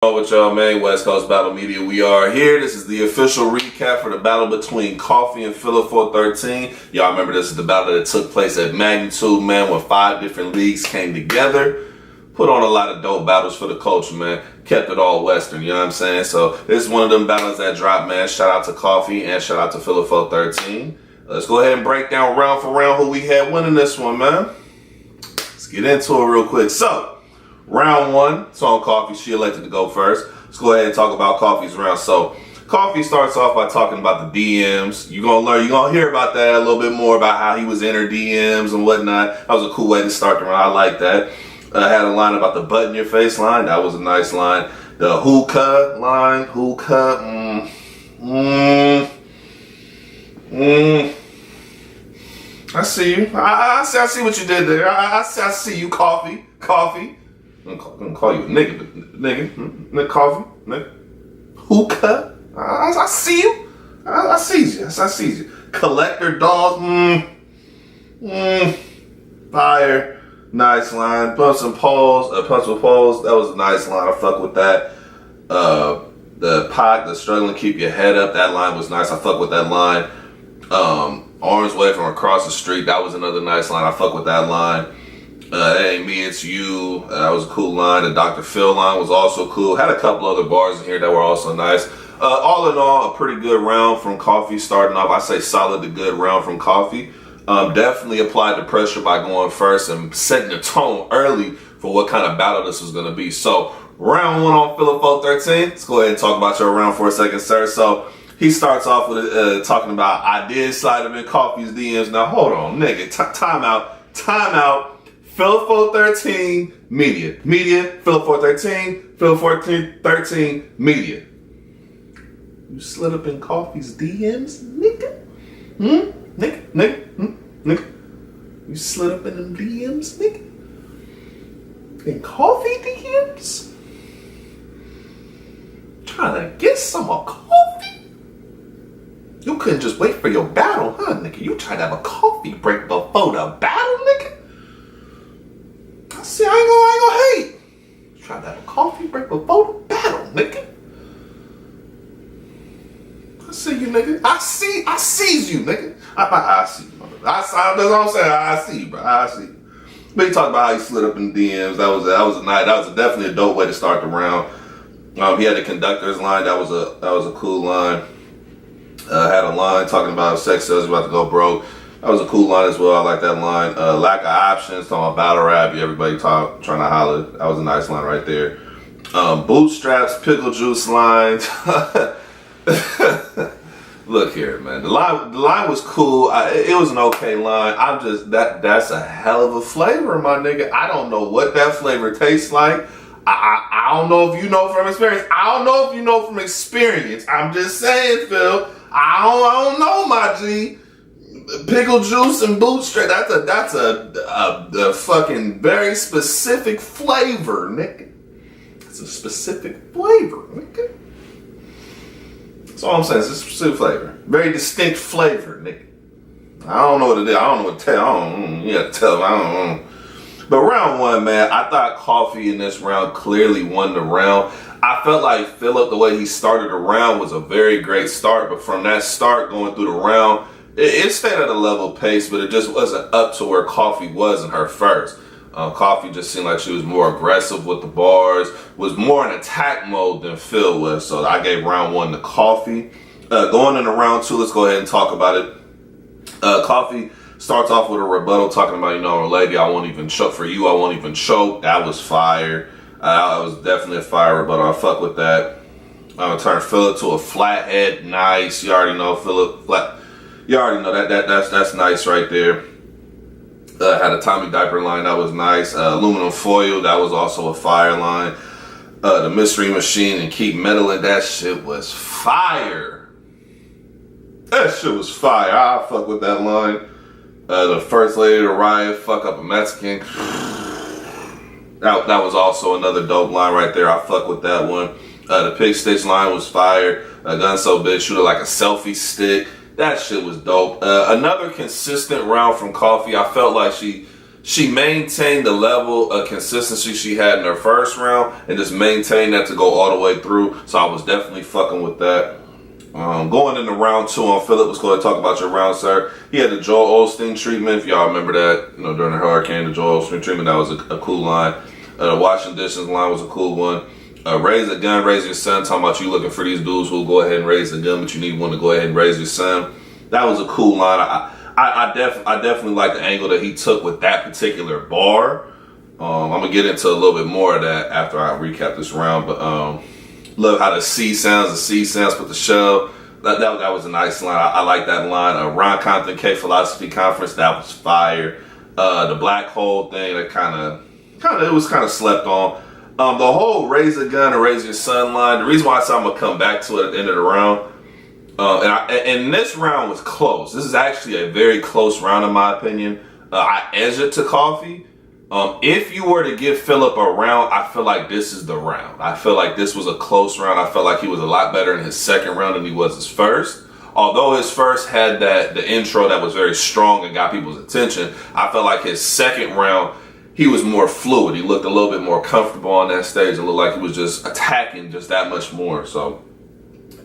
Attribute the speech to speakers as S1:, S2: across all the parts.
S1: With y'all, man, West Coast Battle Media. We are here. This is the official recap for the battle between Coffee and Phillip 413. Y'all remember this is the battle that took place at Magnitude, man, when 5 different leagues came together. Put on a lot of dope battles for the culture, man. Kept it all Western, you know what I'm saying? So this is one of them battles that dropped, man. Shout out to Coffee and shout out to Phillip 413. Let's go ahead and break down round for round who we had winning this one, man. Let's get into it real quick. So, round 1, it's on Coffee. She elected to go first. Let's go ahead and talk about Coffee's round. So, Coffee starts off by talking about the DMs. You're going to hear about that a little bit more about how he was in her DMs and whatnot. That was a cool way to start the round. I like that. Had a line about the butt in your face line. That was a nice line. The hookah line. Hookah. I see you. I see what you did there. I see you, Coffee. I'm gonna call you a nigga, but nigga, Coffee, nigga. Hookah. I see you. I see you. Collector dog. Fire. Nice line. Punch with poles. That was a nice line. I fuck with that. The struggling to keep your head up. That line was nice. I fuck with that line. Arms away from across the street. That was another nice line. I fuck with that line. That ain't me, it's you. That was a cool line. The Dr. Phil line was also cool. Had a couple other bars in here that were also nice. All in all, a pretty good round from Coffee. Starting off, I say solid to good round from Coffee. Definitely applied the pressure by going first and setting the tone early for what kind of battle this was going to be. So, round 1 on Phillip 413. Let's go ahead and talk about your round for a second, sir. So, he starts off with talking about, I did slide him in Coffee's DMs. Now, hold on, nigga. Time out. Phillip 413, media. Phillip 413, Phillip 413, media. You slid up in Coffee's DMs, nigga? Nigga? You slid up in them DMs, nigga? In Coffee DMs? Trying to get some of Coffee? You couldn't just wait for your battle, huh, nigga? You tried to have a coffee break before the battle, nigga? I see, I ain't gonna hate. You tried to have a coffee break before the battle, nigga. I see you, nigga. I sees you, nigga. I see you, mother. That's what I'm saying. I see you, bro. I see you. But he talked about how he slid up in DMs. That was definitely a dope way to start the round. He had a conductor's line. That was a cool line. Had a line talking about sex sales about to go broke. That was a cool line as well. I like that line. Lack of options, talking about battle rap. Everybody trying to holler. That was a nice line right there. Bootstraps, pickle juice line. Look here, man. The line was cool. It was an okay line. I'm just that's a hell of a flavor, my nigga. I don't know what that flavor tastes like. I don't know if you know from experience. I'm just saying, Phil. I don't know, my G. Pickle juice and bootstrap. That's a fucking very specific flavor, nigga. It's a specific flavor, nigga. That's all I'm saying. It's a specific flavor. Very distinct flavor, nigga. I don't know what it is. I don't know what to tell. You got to tell me. I don't know. But round 1, man, I thought Coffee in this round clearly won the round. I felt like Phillip, the way he started the round was a very great start. But from that start going through the round, it stayed at a level pace, but it just wasn't up to where Coffee was in her first. Coffee just seemed like she was more aggressive with the bars, was more in attack mode than Phil was. So I gave round 1 to Coffee. Going into round 2, let's go ahead and talk about it. Coffee starts off with a rebuttal talking about, lady, I won't even choke for you. I won't even choke. That was fire. That was definitely a fire rebuttal. I fuck with that. Turn Phillip to a flathead. Nice. You already know Phillip flat. You already know that's nice right there. Had a Tommy diaper line. That was nice. Aluminum foil. That was also a fire line. The mystery machine and keep meddling. That shit was fire. That shit was fire. I fuck with that line. The first lady to riot, fuck up a Mexican. That was also another dope line right there. I fuck with that one. The pig stitch line was fire. A gun so big, shoot it like a selfie stick. That shit was dope. Another consistent round from Coffee. I felt like she she maintained the level of consistency she had in her first round and just maintained that to go all the way through. So I was definitely fucking with that. Going into round 2 on Phillip, let's go ahead and talk about your round, sir. He had the Joel Osteen treatment. If y'all remember that, during the hurricane, the Joel Osteen treatment, that was a cool line. The washing dishes line was a cool one. Raise a gun, raise your son. Talking about you looking for these dudes who'll go ahead and raise the gun, but you need one to go ahead and raise your son. That was a cool line. I definitely like the angle that he took with that particular bar. I'm gonna get into a little bit more of that after I recap this round, but love how the C sounds with the shell. That was a nice line. I like that line. Ron Compton K Philosophy Conference, that was fire. The black hole thing, that it was kind of slept on. The whole raise a gun or raise your son line. The reason why I said I'm gonna come back to it at the end of the round. And this round was close. This is actually a very close round in my opinion. I edged it to Coffee. If you were to give Phillip a round, I feel like this is the round. I feel like this was a close round. I felt like he was a lot better in his second round than he was his first. Although his first had the intro that was very strong and got people's attention, I felt like his second round, he was more fluid. He looked a little bit more comfortable on that stage. It looked like he was just attacking just that much more. So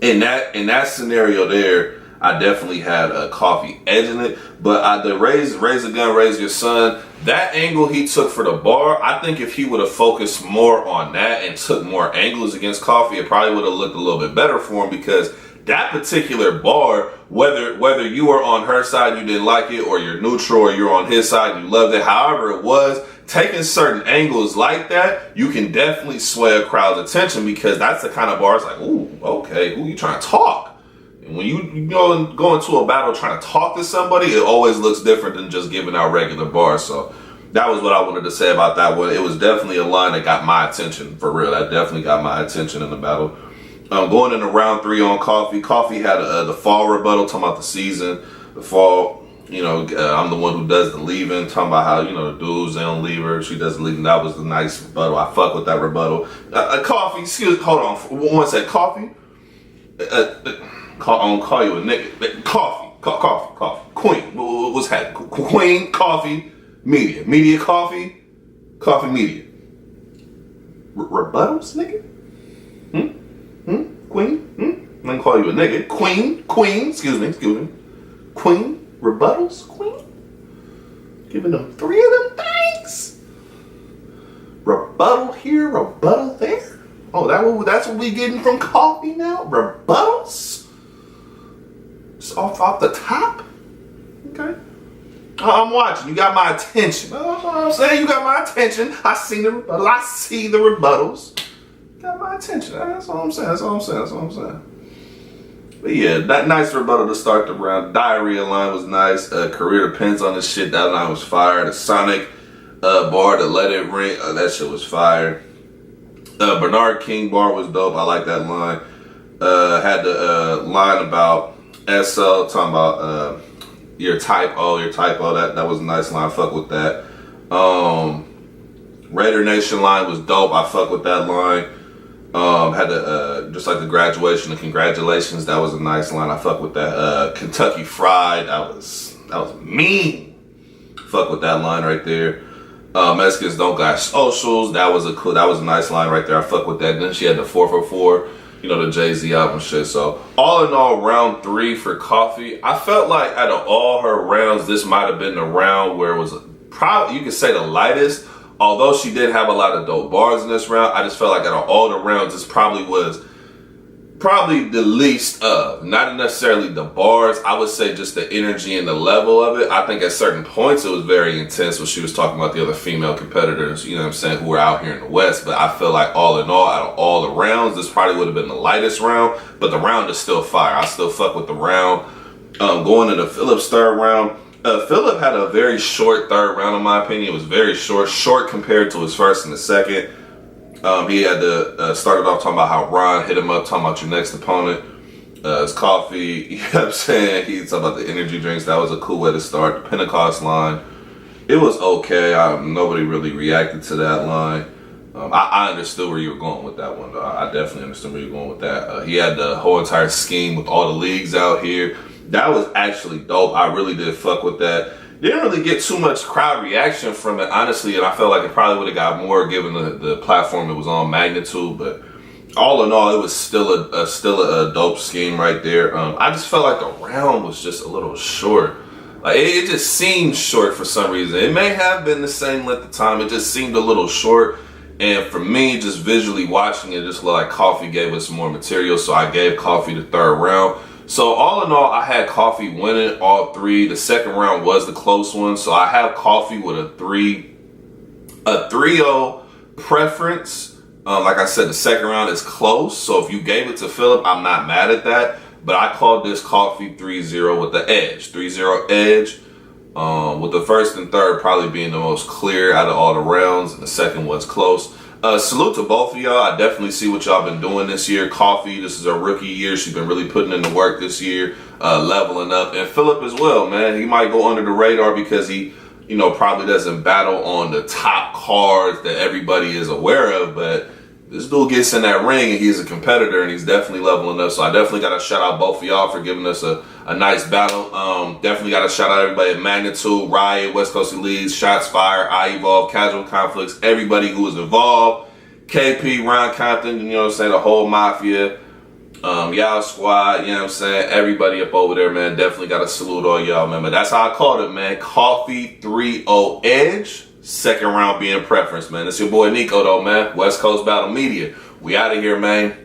S1: in that scenario there, I definitely had a Coffee edging it. But the raise a gun, raise your son, that angle he took for the bar, I think if he would have focused more on that and took more angles against Coffee, it probably would have looked a little bit better for him, because that particular bar, whether you were on her side, you didn't like it, or you're neutral, or you're on his side, you loved it, however it was, taking certain angles like that, you can definitely sway a crowd's attention, because that's the kind of bar it's like, ooh, okay, who you trying to talk? And when you go into a battle trying to talk to somebody, it always looks different than just giving out regular bars. So that was what I wanted to say about that one. It was definitely a line that got my attention, for real. That definitely got my attention in the battle. Going into round 3 on Coffee. Coffee had the fall rebuttal, talking about the season, the fall. I'm the one who does the leaving, talking about how, the dudes, they don't leave her, she does the leaving. That was a nice rebuttal. I fuck with that rebuttal. Coffee, hold on, one sec, Coffee. I'm gonna call you a nigga. Coffee. Queen. What's happening? Queen, Coffee, Media, Coffee Media. Rebuttals, nigga? Queen? I'm gonna call you a nigga. Queen, excuse me. Queen, rebuttals, Queen? Giving them 3 of them things? Rebuttal here, rebuttal there? Oh, that's what we getting from Coffee now? Rebuttals? Just off the top? Okay. I'm watching. You got my attention. That's what I'm saying. You got my attention. I see the rebuttals. You got my attention. That's all I'm saying. But yeah, that nice rebuttal to start the round. Diarrhea line was nice. Career depends on this shit. That line was fire. The Sonic bar, the Let It Ring, that shit was fire. Bernard King bar was dope. I like that line. Had the line about SL, talking about your typo. That was a nice line. I fuck with that. Raider Nation line was dope. I fuck with that line. Had the just like the graduation, the congratulations. That was a nice line. I fuck with that. Kentucky Fried. That was mean. Fuck with that line right there. Mexicans Don't Got Socials. That was a nice line right there. I fuck with that. Then she had the 444. The Jay-Z album shit. So all in all, round 3 for Coffee. I felt like out of all her rounds, this might have been the round where it was probably, you could say, the lightest. Although she did have a lot of dope bars in this round, I just felt like out of all the rounds, this probably was the least of. Not necessarily the bars. I would say just the energy and the level of it. I think at certain points it was very intense when she was talking about the other female competitors, who were out here in the West. But I feel like all in all, out of all the rounds, this probably would have been the lightest round. But the round is still fire. I still fuck with the round. Going into Phillip's third round, Phillip had a very short third round in my opinion. It was very short compared to his first and the second. He had to started off talking about how Ron hit him up, talking about your next opponent. His Coffee, you know what I'm saying? He talked about the energy drinks. That was a cool way to start. The Pentecost line, it was okay. Nobody really reacted to that line. I understood where you were going with that one, though. I definitely understood where you were going with that. He had the whole entire scheme with all the leagues out here. That was actually dope. I really did fuck with that. didn't really get too much crowd reaction from it, honestly, and I felt like it probably would have got more given the platform it was on, magnitude. But all in all, it was still a dope scheme right there. I just felt like the round was just a little short. Like it just seemed short for some reason. It may have been the same length of time. It just seemed a little short. And for me, just visually watching it, just looked like Coffee gave us more material. So I gave Coffee the third round. So all in all, I had Coffee winning all three. The second round was the close one. So I have Coffee with a 3-0 preference. Like I said, the second round is close. So if you gave it to Phillip, I'm not mad at that. But I called this Coffee 3-0 with the edge. 3-0 edge. With the first and third probably being the most clear out of all the rounds. And the second was close. Salute to both of y'all. I definitely see what y'all been doing this year. Coffee, this is her rookie year. She's been really putting in the work this year, leveling up. And Phillip as well, man. He might go under the radar because he, probably doesn't battle on the top cards that everybody is aware of. But this dude gets in that ring and he's a competitor and he's definitely leveling up. So I definitely got to shout out both of y'all for giving us a nice battle. Definitely got to shout out everybody at Magnitude, Riot, West Coast Elites, Shots Fired, I Evolve, Casual Conflicts, everybody who was involved. KP, Ron Compton, the whole Mafia, y'all squad, everybody up over there, man. Definitely got to salute all y'all, man. But that's how I called it, man. Coffee 3-0 edge. Second round being preference, man. It's your boy Nico, though, man. West Coast Battle Media. We out of here, man.